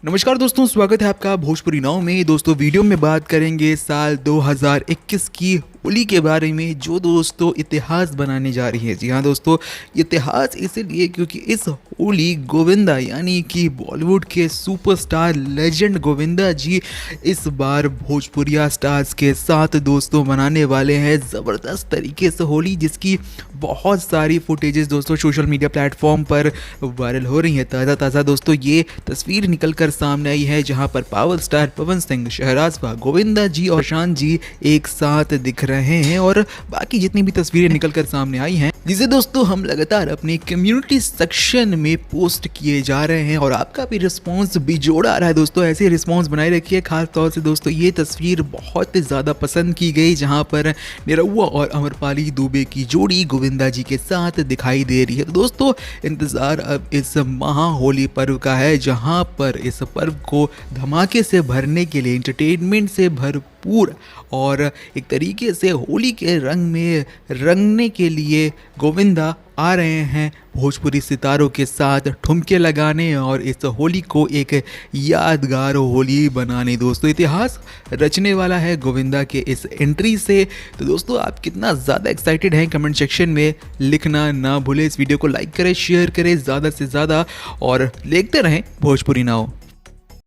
नमस्कार दोस्तों, स्वागत है आपका भोजपुरी नाव में। दोस्तों वीडियो में बात करेंगे साल 2021 की होली के बारे में, जो दोस्तों इतिहास बनाने जा रही है। जी हाँ दोस्तों, इतिहास इसलिए क्योंकि इस होली गोविंदा यानी कि बॉलीवुड के सुपरस्टार लेजेंड गोविंदा जी इस बार भोजपुरिया स्टार्स के साथ दोस्तों मनाने वाले हैं ज़बरदस्त तरीके से होली, जिसकी बहुत सारी फुटेजेस दोस्तों सोशल मीडिया प्लेटफॉर्म पर वायरल हो रही है। ताज़ा ताज़ा दोस्तों ये तस्वीर निकल कर सामने आई है, जहां पर पावर स्टार पवन सिंह, शहनाज फ़ा, गोविंदा जी और शान जी एक साथ दिख रहे हैं, और बाकी जितनी भी तस्वीरें निकल कर सामने आई हैं, जिसे दोस्तों हम लगातार अपने कम्युनिटी सेक्शन में पोस्ट किए जा रहे हैं, और आपका भी रिस्पॉन्स बेजोड़ आ रहा है दोस्तों। ऐसे रिस्पॉन्स बनाए रखिए। खास तौर से दोस्तों ये तस्वीर बहुत ज़्यादा पसंद की गई, जहां पर निरहुआ और अमरपाली दुबे की जोड़ी गोविंदा जी के साथ दिखाई दे रही है। तो दोस्तों इंतज़ार अब इस महा होली पर्व का है, जहां पर इस पर्व को धमाके से भरने के लिए, एंटरटेनमेंट से भरपूर और एक तरीके से होली के रंग में रंगने के लिए गोविंदा आ रहे हैं भोजपुरी सितारों के साथ ठुमके लगाने और इस होली को एक यादगार होली बनाने। दोस्तों इतिहास रचने वाला है गोविंदा के इस एंट्री से। तो दोस्तों आप कितना ज़्यादा एक्साइटेड हैं, कमेंट सेक्शन में लिखना ना भूलें। इस वीडियो को लाइक करें, शेयर करें ज़्यादा से ज़्यादा, और देखते रहें भोजपुरी नाव।